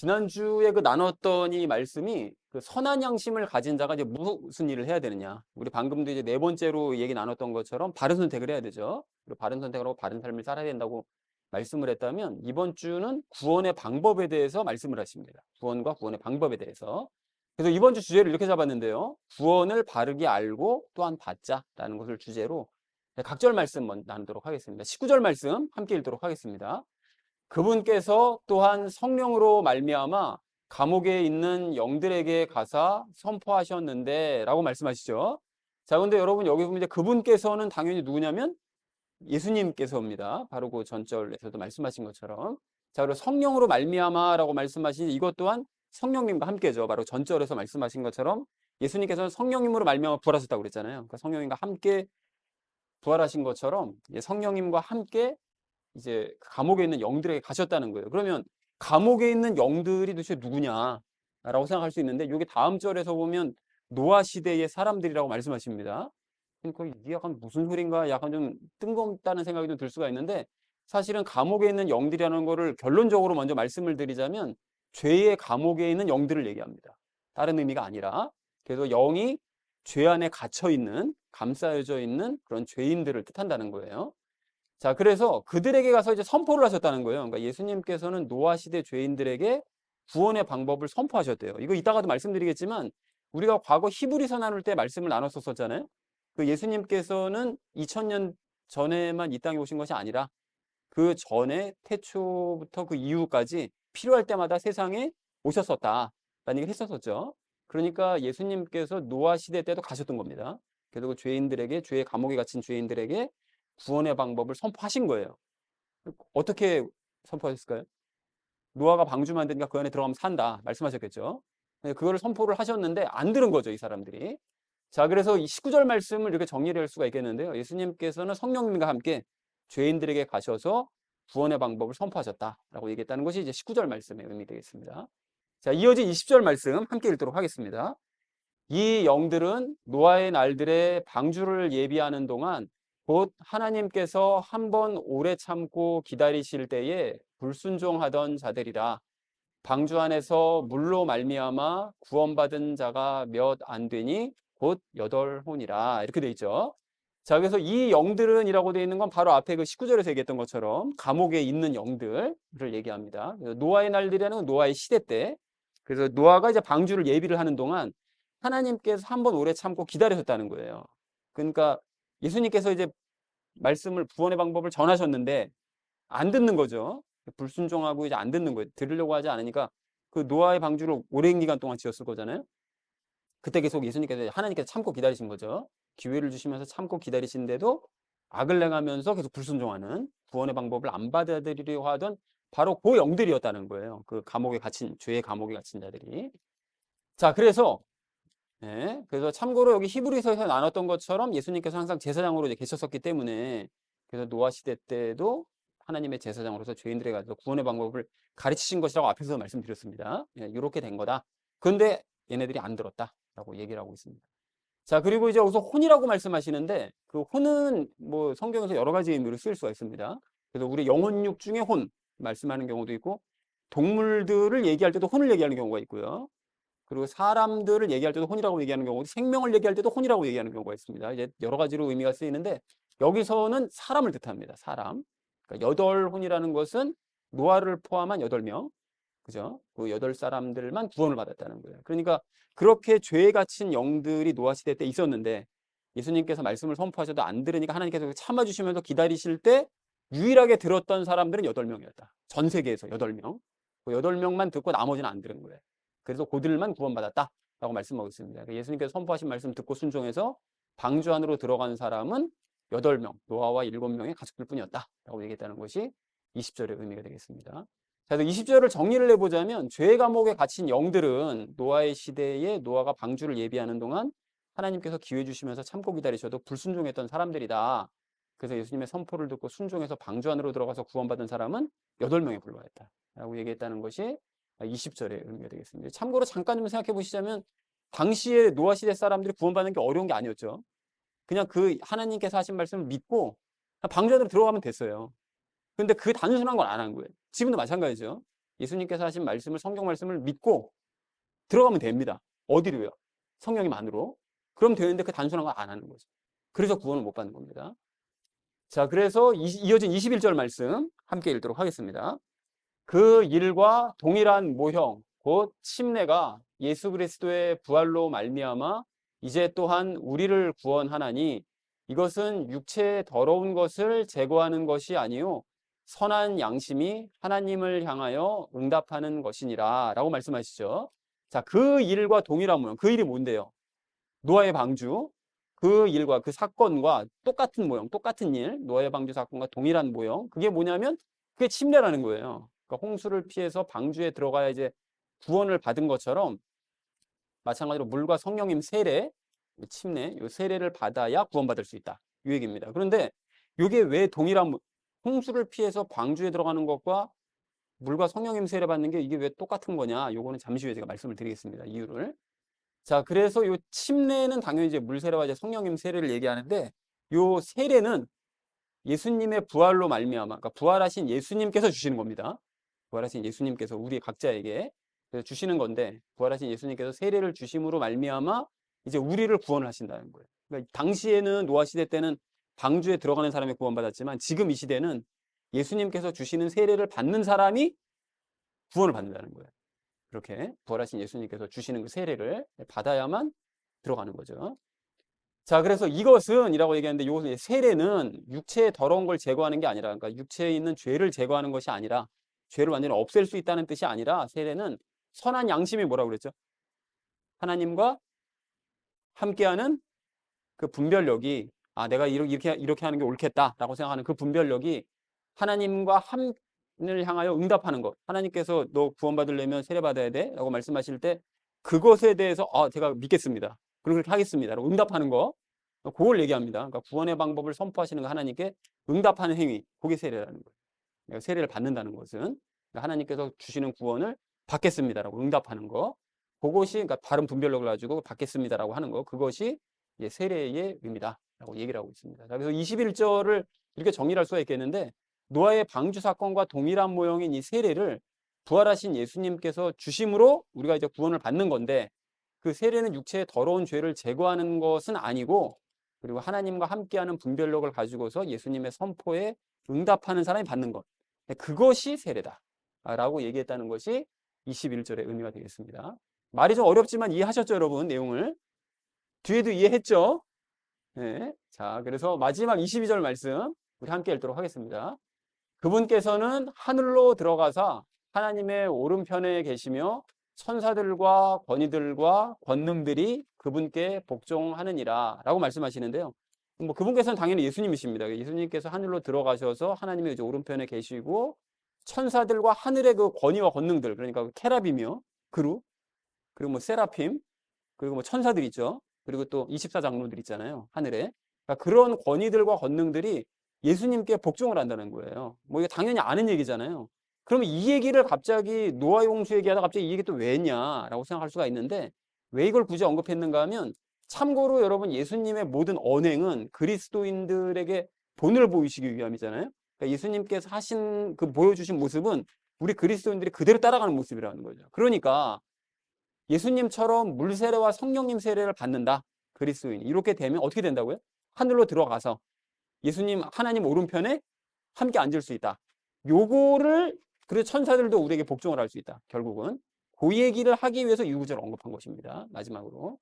지난주에 그 나눴던 이 말씀이 그 선한 양심을 가진 자가 이제 무슨 일을 해야 되느냐. 우리 방금도 이제 네 번째로 얘기 나눴던 것처럼 바른 선택을 해야 되죠. 그리고 바른 선택을 하고 바른 삶을 살아야 된다고 말씀을 했다면 이번 주는 구원의 방법에 대해서 말씀을 하십니다. 구원과 구원의 방법에 대해서. 그래서 이번 주 주제를 이렇게 잡았는데요. 구원을 바르게 알고 또한 받자라는 것을 주제로 각절 말씀 나누도록 하겠습니다. 19절 말씀 함께 읽도록 하겠습니다. 그분께서 또한 성령으로 말미암아 감옥에 있는 영들에게 가사 선포하셨는데 라고 말씀하시죠. 자, 근데 여러분 여기 보면 이제 그분께서는 당연히 누구냐면 예수님께서입니다. 바로 그 전절에서도 말씀하신 것처럼. 자, 그리고 성령으로 말미암아라고 말씀하신 이것 또한 성령님과 함께죠. 바로 전절에서 말씀하신 것처럼 예수님께서는 성령님으로 말미암아 부활하셨다고 그랬잖아요. 그러니까 성령님과 함께 부활하신 것처럼 성령님과 함께 이제 감옥에 있는 영들에게 가셨다는 거예요. 그러면 감옥에 있는 영들이 도대체 누구냐라고 생각할 수 있는데 여기 다음 절에서 보면 노아 시대의 사람들이라고 말씀하십니다. 그러니까 이게 약간 무슨 소린가 약간 좀 뜬금없다는 생각이 좀 들 수가 있는데 사실은 감옥에 있는 영들이라는 거를 결론적으로 먼저 말씀을 드리자면 죄의 감옥에 있는 영들을 얘기합니다. 다른 의미가 아니라 그래서 영이 죄 안에 갇혀 있는 감싸여져 있는 그런 죄인들을 뜻한다는 거예요. 자, 그래서 그들에게 가서 이제 선포를 하셨다는 거예요. 그러니까 예수님께서는 노아 시대 죄인들에게 구원의 방법을 선포하셨대요. 이거 이따가도 말씀드리겠지만 우리가 과거 히브리서 나눌 때 말씀을 나눴었잖아요. 그 예수님께서는 2000년 전에만 이 땅에 오신 것이 아니라 그 전에 태초부터 그 이후까지 필요할 때마다 세상에 오셨었다라는 얘기를 했었었죠. 그러니까 예수님께서 노아 시대 때도 가셨던 겁니다. 그래서 그 죄인들에게 죄의 감옥에 갇힌 죄인들에게 구원의 방법을 선포하신 거예요. 어떻게 선포하셨을까요? 노아가 방주 만드니까 그 안에 들어가면 산다 말씀하셨겠죠. 그거를 선포를 하셨는데 안 들은 거죠, 이 사람들이. 자, 그래서 이 19절 말씀을 이렇게 정리를 할 수가 있겠는데요. 예수님께서는 성령님과 함께 죄인들에게 가셔서 구원의 방법을 선포하셨다라고 얘기했다는 것이 이제 19절 말씀의 의미 되겠습니다. 자, 이어진 20절 말씀 함께 읽도록 하겠습니다. 이 영들은 노아의 날들에 방주를 예비하는 동안 곧 하나님께서 한 번 오래 참고 기다리실 때에 불순종하던 자들이라. 방주 안에서 물로 말미암아 구원받은 자가 몇 안 되니 곧 8혼이라 이렇게 돼 있죠. 자, 그래서 이 영들은 이라고 되어 있는 건 바로 앞에 그 19절에서 얘기했던 것처럼 감옥에 있는 영들을 얘기합니다. 노아의 날들이라는 건 노아의 시대 때. 그래서 노아가 이제 방주를 예비를 하는 동안 하나님께서 한 번 오래 참고 기다리셨다는 거예요. 그러니까 예수님께서 이제 말씀을 구원의 방법을 전하셨는데 안 듣는 거죠. 불순종하고 이제 안 듣는 거예요. 들으려고 하지 않으니까 그 노아의 방주를 오랜 기간 동안 지었을 거잖아요. 그때 계속 예수님께서 하나님께서 참고 기다리신 거죠. 기회를 주시면서 참고 기다리신데도 악을 행하면서 계속 불순종하는 구원의 방법을 안 받아들이려 하던 바로 그 영들이었다는 거예요. 그 감옥에 갇힌 죄의 감옥에 갇힌 자들이. 자, 그래서 참고로 여기 히브리서에서 나눴던 것처럼 예수님께서 항상 제사장으로 이제 계셨었기 때문에 그래서 노아 시대 때도 하나님의 제사장으로서 죄인들에게 가서 구원의 방법을 가르치신 것이라고 앞에서 말씀드렸습니다. 이렇게 된 거다. 그런데 얘네들이 안 들었다라고 얘기를 하고 있습니다. 자, 그리고 이제 여기서 혼이라고 말씀하시는데 그 혼은 뭐 성경에서 여러 가지 의미로 쓰일 수가 있습니다. 그래서 우리 영혼육 중에 혼 말씀하는 경우도 있고 동물들을 얘기할 때도 혼을 얘기하는 경우가 있고요. 그리고 사람들을 얘기할 때도 혼이라고 얘기하는 경우고 생명을 얘기할 때도 혼이라고 얘기하는 경우가 있습니다. 이제 여러 가지로 의미가 쓰이는데 여기서는 사람을 뜻합니다. 사람. 그러니까 8혼이라는 것은 노아를 포함한 8명. 그죠? 그 8사람들만 구원을 받았다는 거예요. 그러니까 그렇게 죄에 갇힌 영들이 노아 시대 때 있었는데 예수님께서 말씀을 선포하셔도 안 들으니까 하나님께서 참아주시면서 기다리실 때 유일하게 들었던 사람들은 8명이었다. 전 세계에서 8명. 그 8명만 듣고 나머지는 안 들은 거예요. 그래서 그들만 구원받았다라고 말씀하고 있습니다. 예수님께서 선포하신 말씀 듣고 순종해서 방주 안으로 들어간 사람은 8명, 노아와 7명의 가족들 뿐이었다라고 얘기했다는 것이 20절의 의미가 되겠습니다. 자, 20절을 정리를 해보자면 죄의 감옥에 갇힌 영들은 노아의 시대에 노아가 방주를 예비하는 동안 하나님께서 기회 주시면서 참고 기다리셔도 불순종했던 사람들이다. 그래서 예수님의 선포를 듣고 순종해서 방주 안으로 들어가서 구원받은 사람은 8명에 불과했다라고 얘기했다는 것이 20절의 의미가 되겠습니다. 참고로 잠깐 좀 생각해 보시자면 당시에 노아 시대 사람들이 구원받는 게 어려운 게 아니었죠. 그냥 그 하나님께서 하신 말씀을 믿고 방주 안으로 들어가면 됐어요. 근데 그 단순한 걸 안 한 거예요. 지금도 마찬가지죠. 예수님께서 하신 말씀을, 성경 말씀을 믿고 들어가면 됩니다. 어디로요? 성령님 안으로. 그럼 되는데 그 단순한 거 안 하는 거죠. 그래서 구원을 못 받는 겁니다. 자, 그래서 이어진 21절 말씀 함께 읽도록 하겠습니다. 그 일과 동일한 모형, 곧 침례가 예수 그리스도의 부활로 말미암아 이제 또한 우리를 구원하나니 이것은 육체의 더러운 것을 제거하는 것이 아니요 선한 양심이 하나님을 향하여 응답하는 것이니라 라고 말씀하시죠. 자, 그 일과 동일한 모형, 그 일이 뭔데요? 노아의 방주, 그 일과 그 사건과 똑같은 모형, 똑같은 일, 노아의 방주 사건과 동일한 모형, 그게 뭐냐면 그게 침례라는 거예요. 그러니까 홍수를 피해서 방주에 들어가야 이제 구원을 받은 것처럼 마찬가지로 물과 성령님 세례, 침례, 이 세례를 받아야 구원받을 수 있다. 이 얘기입니다. 그런데 이게 왜 동일한 홍수를 피해서 방주에 들어가는 것과 물과 성령님 세례 받는 게 이게 왜 똑같은 거냐? 요거는 잠시 후에 제가 말씀을 드리겠습니다. 이유를. 자, 그래서 요 침례는 당연히 이제 물 세례와 이제 성령님 세례를 얘기하는데 요 세례는 예수님의 부활로 말미암아, 그러니까 부활하신 예수님께서 주시는 겁니다. 부활하신 예수님께서 우리 각자에게 주시는 건데 부활하신 예수님께서 세례를 주심으로 말미암아 이제 우리를 구원을 하신다는 거예요. 그러니까 당시에는 노아 시대 때는 방주에 들어가는 사람이 구원받았지만 지금 이 시대는 예수님께서 주시는 세례를 받는 사람이 구원을 받는다는 거예요. 그렇게 부활하신 예수님께서 주시는 그 세례를 받아야만 들어가는 거죠. 자, 그래서 이것은 이라고 얘기하는데 요 세례는 육체의 더러운 걸 제거하는 게 아니라, 그러니까 육체에 있는 죄를 제거하는 것이 아니라, 죄를 완전히 없앨 수 있다는 뜻이 아니라 세례는 선한 양심이 뭐라고 그랬죠? 하나님과 함께하는 그 분별력이, 아, 내가 이렇게 하는 게 옳겠다라고 생각하는 그 분별력이 하나님과 함을 향하여 응답하는 것. 하나님께서 너 구원받으려면 세례받아야 돼 라고 말씀하실 때 그것에 대해서 제가 믿겠습니다. 그리고 그렇게 하겠습니다 라고 응답하는 거. 그걸 얘기합니다. 그러니까 구원의 방법을 선포하시는 거, 하나님께 응답하는 행위, 그게 세례라는 거예요. 그러니까 세례를 받는다는 것은 그러니까 하나님께서 주시는 구원을 받겠습니다라고 응답하는 거. 그것이 그러니까 바른 분별력을 가지고 받겠습니다라고 하는 거. 그것이 이제 세례의 의미다라고 얘기를 하고 있습니다. 자, 그래서 21절을 이렇게 정리를 할 수가 있겠는데 노아의 방주 사건과 동일한 모형인 이 세례를 부활하신 예수님께서 주심으로 우리가 이제 구원을 받는 건데 그 세례는 육체의 더러운 죄를 제거하는 것은 아니고 그리고 하나님과 함께하는 분별력을 가지고서 예수님의 선포에 응답하는 사람이 받는 것. 그것이 세례다라고 얘기했다는 것이 21절의 의미가 되겠습니다. 말이 좀 어렵지만 이해하셨죠, 여러분? 내용을. 뒤에도 이해했죠? 네. 자, 그래서 마지막 22절 말씀 우리 함께 읽도록 하겠습니다. 그분께서는 하늘로 들어가사 하나님의 오른편에 계시며 천사들과 권위들과 권능들이 그분께 복종하느니라 라고 말씀하시는데요. 뭐 그분께서는 당연히 예수님이십니다. 예수님께서 하늘로 들어가셔서 하나님의 이제 오른편에 계시고 천사들과 하늘의 그 권위와 권능들, 그러니까 케라빔이요, 그루, 그리고 뭐 세라핌, 그리고 뭐 천사들 있죠. 그리고 또 24장로들 있잖아요, 하늘에. 그러니까 그런 권위들과 권능들이 예수님께 복종을 한다는 거예요. 뭐 이게 당연히 아는 얘기잖아요. 그러면 이 얘기를 갑자기 노아 홍수 얘기하다 갑자기 이 얘기 또 왜 했냐라고 생각할 수가 있는데 왜 이걸 굳이 언급했는가 하면 참고로 여러분 예수님의 모든 언행은 그리스도인들에게 본을 보이시기 위함이잖아요. 그러니까 예수님께서 하신 그 보여주신 모습은 우리 그리스도인들이 그대로 따라가는 모습이라는 거죠. 그러니까 예수님처럼 물세례와 성령님 세례를 받는다. 그리스도인이. 이렇게 되면 어떻게 된다고요? 하늘로 들어가서 예수님 하나님 오른편에 함께 앉을 수 있다. 요거를 그래서 천사들도 우리에게 복종을 할 수 있다. 결국은 그 얘기를 하기 위해서 이 구절을 언급한 것입니다. 마지막으로.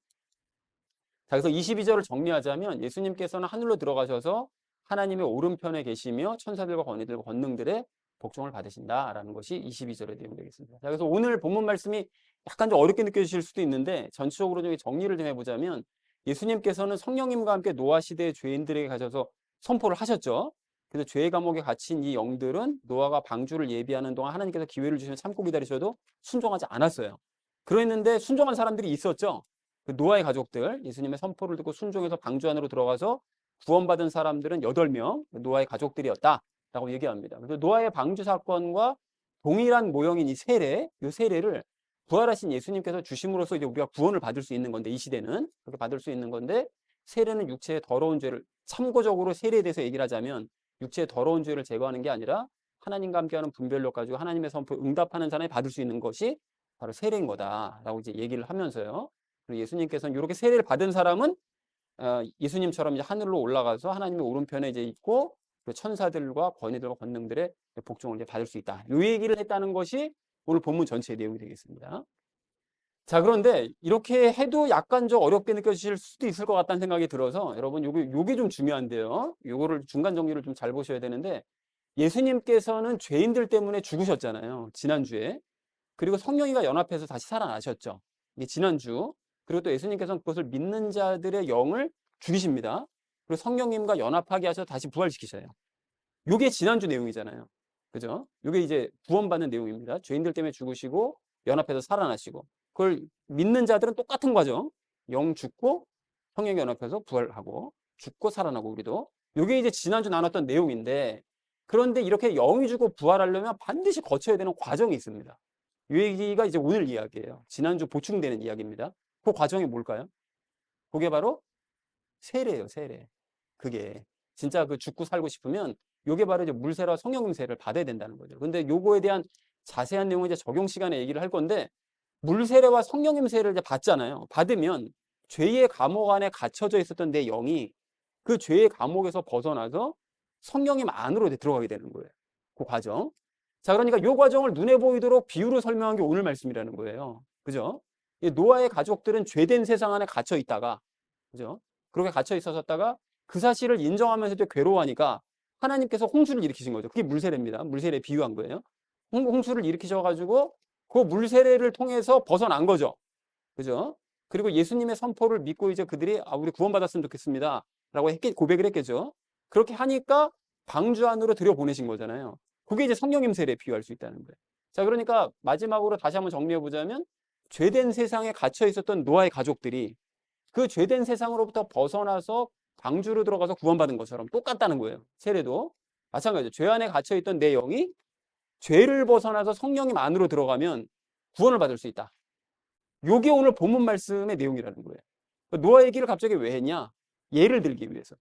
자, 그래서 22절을 정리하자면 예수님께서는 하늘로 들어가셔서 하나님의 오른편에 계시며 천사들과 권위들과 권능들의 복종을 받으신다라는 것이 22절의 내용 되겠습니다. 자, 그래서 오늘 본문 말씀이 약간 좀 어렵게 느껴지실 수도 있는데 전체적으로 좀 정리를 좀 해보자면 예수님께서는 성령님과 함께 노아 시대의 죄인들에게 가셔서 선포를 하셨죠. 그래서 죄의 감옥에 갇힌 이 영들은 노아가 방주를 예비하는 동안 하나님께서 기회를 주시면 참고 기다리셔도 순종하지 않았어요. 그랬는데 순종한 사람들이 있었죠. 그 노아의 가족들, 예수님의 선포를 듣고 순종해서 방주 안으로 들어가서 구원받은 사람들은 8명, 노아의 가족들이었다라고 얘기합니다. 그래서 노아의 방주 사건과 동일한 모형인 이 세례, 이 세례를 부활하신 예수님께서 주심으로써 이제 우리가 구원을 받을 수 있는 건데 이 시대는 그렇게 받을 수 있는 건데 세례는 육체의 더러운 죄를 참고적으로 세례에 대해서 얘기를 하자면 육체의 더러운 죄를 제거하는 게 아니라 하나님과 함께하는 분별력 가지고 하나님의 선포에 응답하는 사람이 받을 수 있는 것이 바로 세례인 거다라고 이제 얘기를 하면서요. 그리고 예수님께서는 이렇게 세례를 받은 사람은 예수님처럼 이제 하늘로 올라가서 하나님의 오른편에 이제 있고 그 천사들과 권위들과 권능들의 복종을 이제 받을 수 있다. 이 얘기를 했다는 것이 오늘 본문 전체의 내용이 되겠습니다. 자, 그런데 이렇게 해도 약간 좀 어렵게 느껴지실 수도 있을 것 같다는 생각이 들어서 여러분 요게 좀 중요한데요. 요거를 중간 정리를 좀 잘 보셔야 되는데 예수님께서는 죄인들 때문에 죽으셨잖아요. 지난주에. 그리고 성령이가 연합해서 다시 살아나셨죠. 이게 지난주. 그리고 또 예수님께서는 그것을 믿는 자들의 영을 죽이십니다. 그리고 성령님과 연합하게 하셔서 다시 부활시키셔요. 요게 지난주 내용이잖아요. 그죠? 요게 이제 구원받는 내용입니다. 죄인들 때문에 죽으시고 연합해서 살아나시고 그걸 믿는 자들은 똑같은 과정. 영 죽고 성령 연합해서 부활하고 죽고 살아나고 우리도. 요게 이제 지난주 나눴던 내용인데 그런데 이렇게 영이 죽고 부활하려면 반드시 거쳐야 되는 과정이 있습니다. 이 얘기가 이제 오늘 이야기예요. 지난주 보충되는 이야기입니다. 그 과정이 뭘까요? 그게 바로 세례예요, 세례. 그게 진짜 그 죽고 살고 싶으면 요게 바로 이제 물세례와 성령 세례를 받아야 된다는 거죠. 근데 요거에 대한 자세한 내용은 이제 적용 시간에 얘기를 할 건데 물세례와 성령님 세례를 이제 받잖아요. 받으면 죄의 감옥 안에 갇혀져 있었던 내 영이 그 죄의 감옥에서 벗어나서 성령님 안으로 이제 들어가게 되는 거예요. 그 과정. 자, 그러니까 이 과정을 눈에 보이도록 비유로 설명한 게 오늘 말씀이라는 거예요. 그죠? 노아의 가족들은 죄된 세상 안에 갇혀 있다가, 그죠? 그렇게 갇혀 있었다가 그 사실을 인정하면서도 괴로워하니까 하나님께서 홍수를 일으키신 거죠. 그게 물세례입니다. 물세례에 비유한 거예요. 홍수를 일으키셔가지고 그 물세례를 통해서 벗어난 거죠. 그죠? 그리고 예수님의 선포를 믿고 이제 그들이 우리 구원받았으면 좋겠습니다. 라고 고백을 했겠죠. 그렇게 하니까 방주 안으로 들여보내신 거잖아요. 그게 이제 성령님 세례에 비유할 수 있다는 거예요. 자, 그러니까 마지막으로 다시 한번 정리해 보자면 죄된 세상에 갇혀 있었던 노아의 가족들이 그 죄된 세상으로부터 벗어나서 방주로 들어가서 구원받은 것처럼 똑같다는 거예요. 세례도 마찬가지죠. 죄 안에 갇혀 있던 내 영이 죄를 벗어나서 성령님 안으로 들어가면 구원을 받을 수 있다. 요게 오늘 본문 말씀의 내용이라는 거예요. 노아 얘기를 갑자기 왜 했냐? 예를 들기 위해서.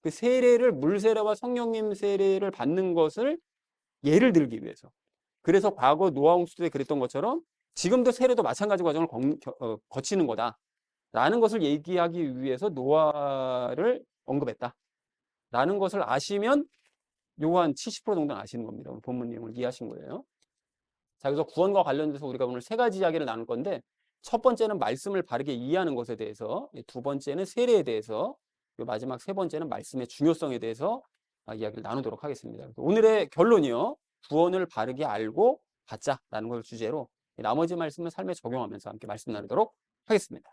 그 세례를 물세례와 성령님 세례를 받는 것을 예를 들기 위해서. 그래서 과거 노아 홍수 때 그랬던 것처럼 지금도 세례도 마찬가지 과정을 거치는 거다라는 것을 얘기하기 위해서 노아를 언급했다. 라는 것을 아시면 요거 한 70% 정도는 아시는 겁니다. 오늘 본문 내용을 이해하신 거예요. 자, 그래서 구원과 관련돼서 우리가 오늘 세 가지 이야기를 나눌 건데 첫 번째는 말씀을 바르게 이해하는 것에 대해서, 두 번째는 세례에 대해서, 마지막 세 번째는 말씀의 중요성에 대해서 이야기를 나누도록 하겠습니다. 오늘의 결론이요. 구원을 바르게 알고 받자라는 걸 주제로 나머지 말씀은 삶에 적용하면서 함께 말씀 나누도록 하겠습니다.